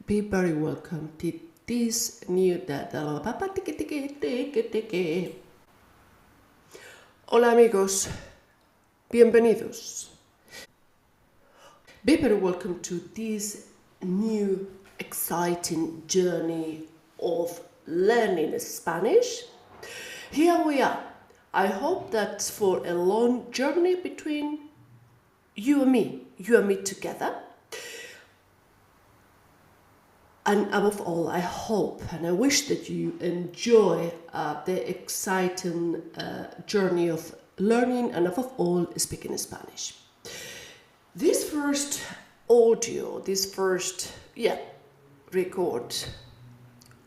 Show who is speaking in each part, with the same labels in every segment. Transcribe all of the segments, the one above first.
Speaker 1: Be very welcome to this new Hola amigos, bienvenidos. Be very welcome to this new exciting journey of learning Spanish. Here we are. I hope that for a long journey between you and me together. And above all, I hope and I wish that you enjoy the exciting journey of learning and above all, speaking Spanish. This first audio, this first, record,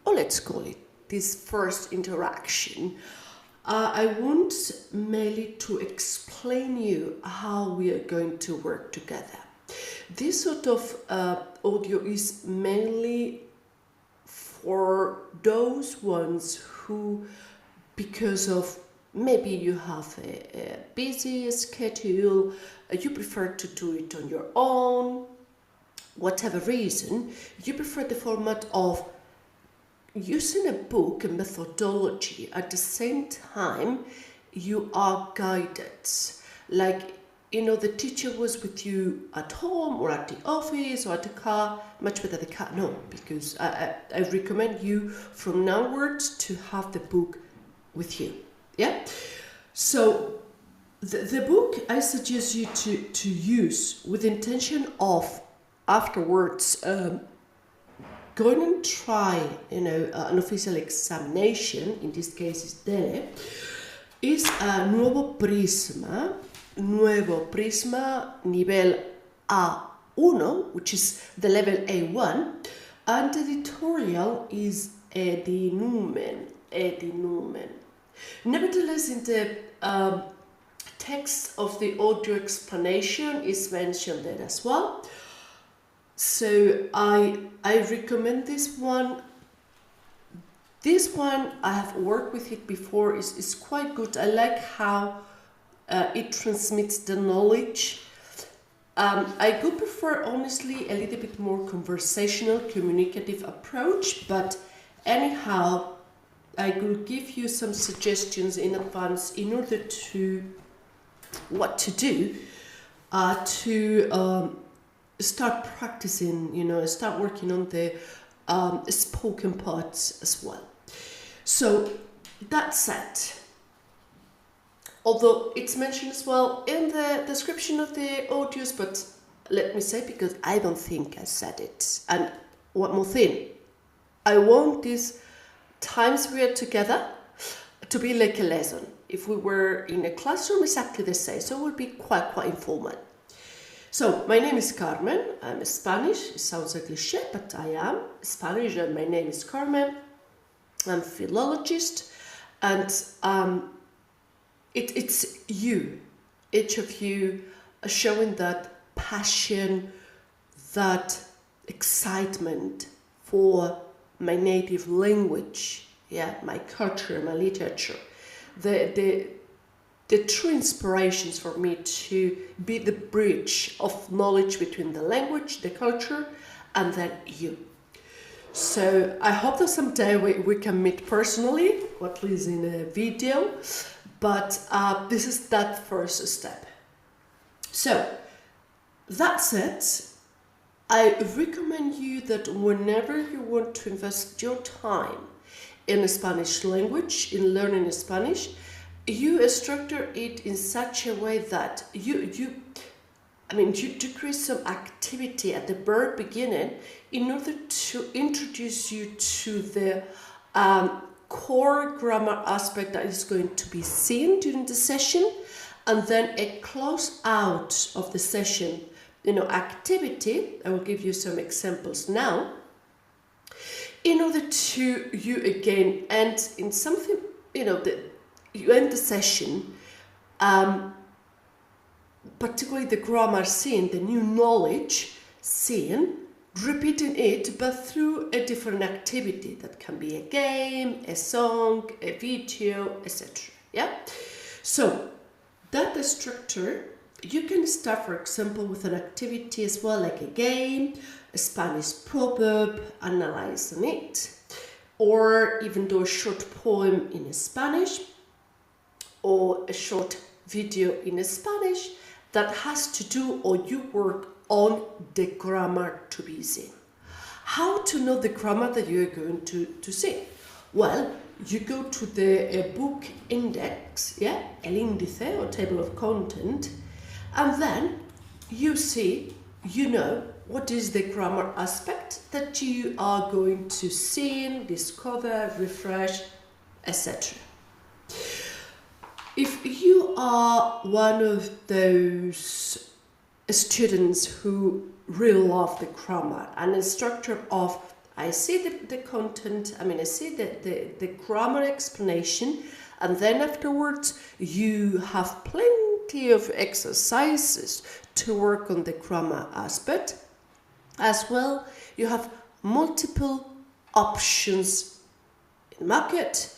Speaker 1: or let's call it this first interaction, I want merely to explain you how we are going to work together. This sort of audio is mainly for those ones who, because of maybe you have a busy schedule, you prefer to do it on your own, whatever reason, you prefer the format of using a book and methodology. At the same time, you are guided. Like, the teacher was with you at home or at the office or at the car. Much better the car, no, because I recommend you from now onwards to have the book with you. Yeah? So the book I suggest you to use with the intention of afterwards going and try, an official examination, in this case is DELE, is NUEVO Prisma Nivel A1, which is the level A1, and the editorial is Edinumen. Nevertheless, in the text of the audio explanation is mentioned there as well. So I recommend this one. This one, I have worked with it before, is quite good. I like how it transmits the knowledge. I would prefer, honestly, a little bit more conversational, communicative approach, but anyhow, I will give you some suggestions in advance in order to what to do to start practicing, start working on the spoken parts as well. So that said, although it's mentioned as well in the description of the audios, but let me say, because I don't think I said it. And one more thing, I want these times we are together to be like a lesson. If we were in a classroom, exactly the same. So it will be quite informal. So my name is Carmen. I'm Spanish. It sounds a cliche, but I am Spanish, and my name is Carmen. I'm a philologist, and it's you, each of you, are showing that passion, that excitement for my native language, my culture, my literature, the true inspirations for me to be the bridge of knowledge between the language, the culture, and then you. So I hope that someday we can meet personally, or at least in a video, but this is that first step. So that said, I recommend you that whenever you want to invest your time in the Spanish language, in learning Spanish, you structure it in such a way that you create some activity at the very beginning in order to introduce you to the core grammar aspect that is going to be seen during the session, and then a close out of the session, activity. I will give you some examples now, in order to you again end in something, you end the session, particularly the grammar scene, the new knowledge scene, repeating it, but through a different activity. That can be a game, a song, a video, etc. So that structure, you can start, for example, with an activity as well, like a game, a Spanish proverb, analyzing it, or even do a short poem in Spanish, or a short video in Spanish that has to do, or you work on the grammar to be seen. How to know the grammar that you are going to see? Well, you go to the book index, yeah, el índice or table of content, and then you see, you know, what is the grammar aspect that you are going to see, discover, refresh, etc. If you are one of those students who really love the grammar and the structure of, I see the content, I see the grammar explanation, and then afterwards you have plenty of exercises to work on the grammar aspect. As well, you have multiple options in the market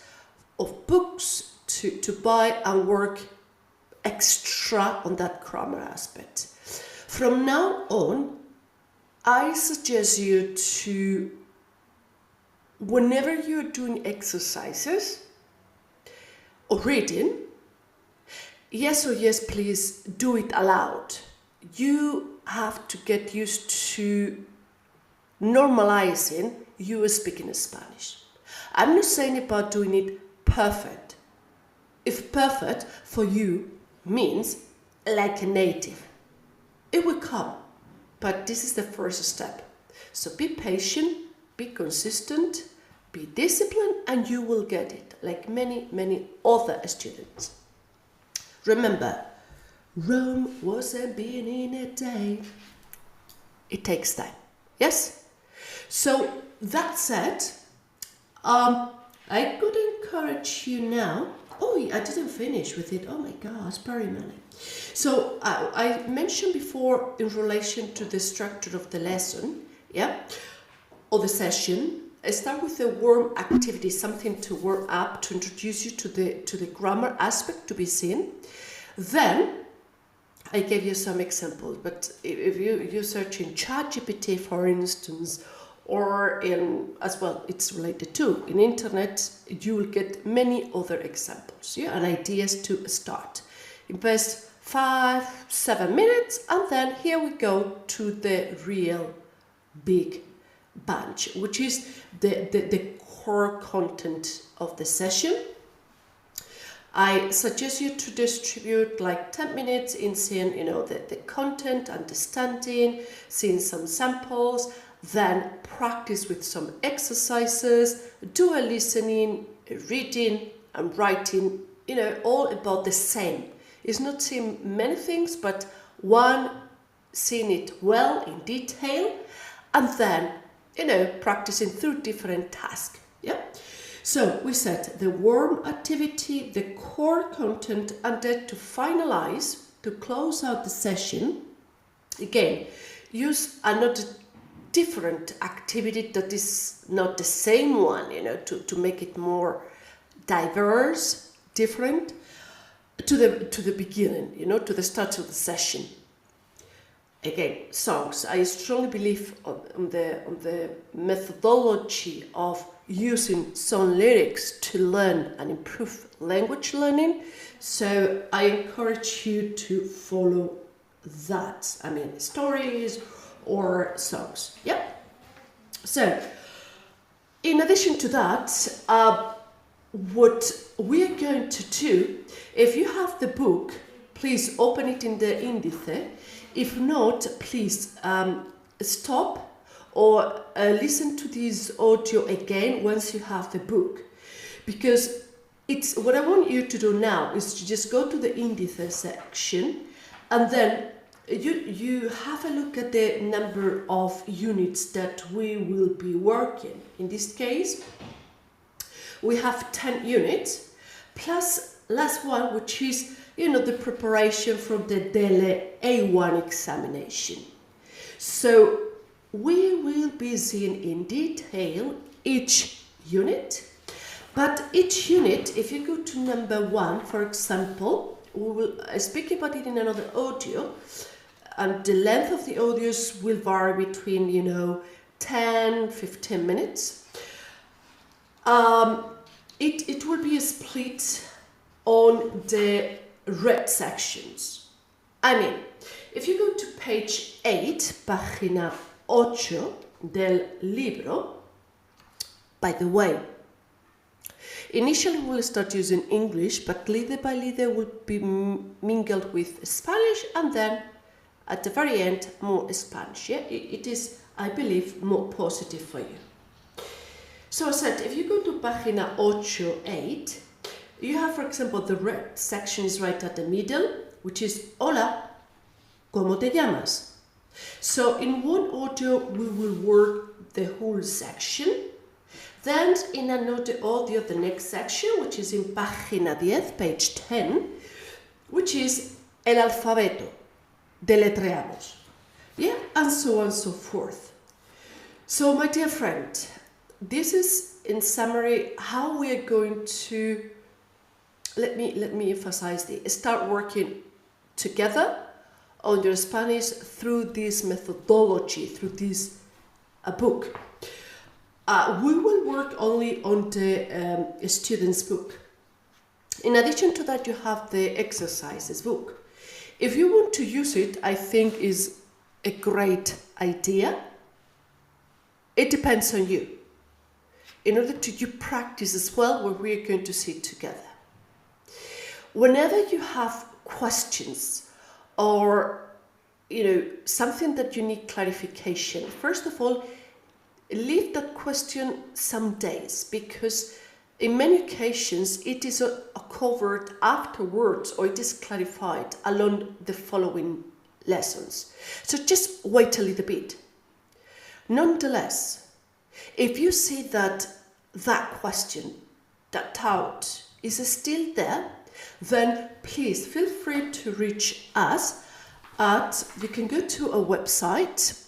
Speaker 1: of books to buy and work extra on that grammar aspect. From now on, I suggest you to, whenever you're doing exercises or reading, yes or yes, please do it aloud. You have to get used to normalizing you speaking Spanish. I'm not saying about doing it perfect. If perfect for you means like a native, it will come, but this is the first step. So be patient, be consistent, be disciplined, and you will get it, like many other students. Remember, Rome wasn't built in a day. It takes time. Yes? So that said, I could encourage you now. Oh, I didn't finish with it. Oh my gosh, very many. So I mentioned before in relation to the structure of the lesson, yeah, or the session. I start with a warm activity, something to warm up, to introduce you to the grammar aspect to be seen. Then I gave you some examples, but if you search in ChatGPT, for instance, or in, as well, it's related to, in internet, you will get many other examples, yeah, and ideas to start. Invest 5-7 minutes, and then here we go to the real big bunch, which is the core content of the session. I suggest you to distribute like 10 minutes in seeing, the content, understanding, seeing some samples, then practice with some exercises, do a listening, a reading, and writing, all about the same. It's not seeing many things, but one, seeing it well in detail, and then, practicing through different tasks. Yeah. So we said the warm activity, the core content, and then to finalize, to close out the session, again, use another different activity that is not the same one, to make it more diverse, different, to the beginning, to the start of the session. Again, songs. I strongly believe on the methodology of using song lyrics to learn and improve language learning. So I encourage you to follow that. Stories or songs. Yeah. So, in addition to that, what we are going to do, if you have the book, please open it in the índice. If not, please stop or listen to this audio again once you have the book. Because what I want you to do now is to just go to the índice section, and then you have a look at the number of units that we will be working. In this case, we have 10 units, plus last one, which is, the preparation from the DELE A1 examination. So we will be seeing in detail each unit, but each unit, if you go to number 1, for example, we will speak about it in another audio. and the length of the audios will vary between, 10-15 minutes. It will be split on the read sections. I mean, if you go to page 8, página 8 del libro, by the way, initially we'll start using English, but líder by líder will be mingled with Spanish, and then at the very end, more Spanish. Yeah? It is, I believe, more positive for you. So I said, if you go to página 8, you have, for example, the red section is right at the middle, which is Hola, ¿cómo te llamas? So in one audio, we will work the whole section. Then in another audio, the next section, which is in página 10, page 10, which is el alfabeto, deletreamos. Yeah, and so on and so forth. So my dear friend, this is in summary how we are going to, let me emphasize this, start working together on your Spanish through this methodology, through this book. We will work only on the student's book. In addition to that, you have the exercises book. If you want to use it, I think is a great idea. It depends on you. In order to you practice as well, where we are going to sit together. Whenever you have questions or something that you need clarification, first of all, leave that question some days, because in many occasions it is covered afterwards, or it is clarified along the following lessons. So just wait a little bit. Nonetheless, if you see that question, that doubt is still there, then please feel free to reach us you can go to a website,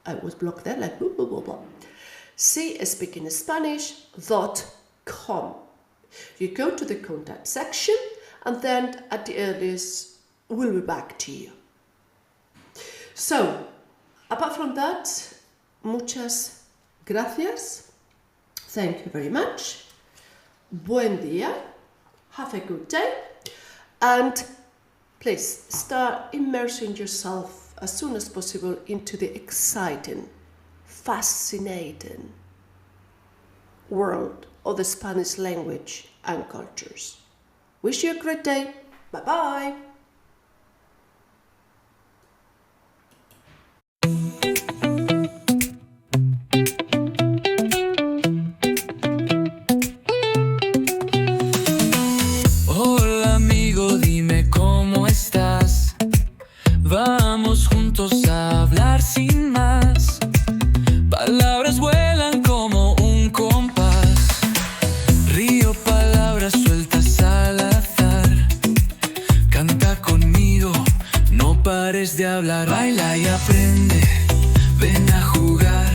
Speaker 1: I was blocked there, like blah, blah, blah, blah. speakingspanish.com. You go to the contact section, and then at the earliest, we'll be back to you. So, apart from that, muchas gracias. Thank you very much. Buen día. Have a good day. And please start immersing yourself as soon as possible into the exciting, fascinating world of the Spanish language and cultures. Wish you a great day. Bye-bye.
Speaker 2: Hola amigo, dime cómo estás. Vamos juntos a hablar sin más. Palabras vuelan como un compás. Río palabras sueltas al azar. Canta conmigo, no pares de hablar.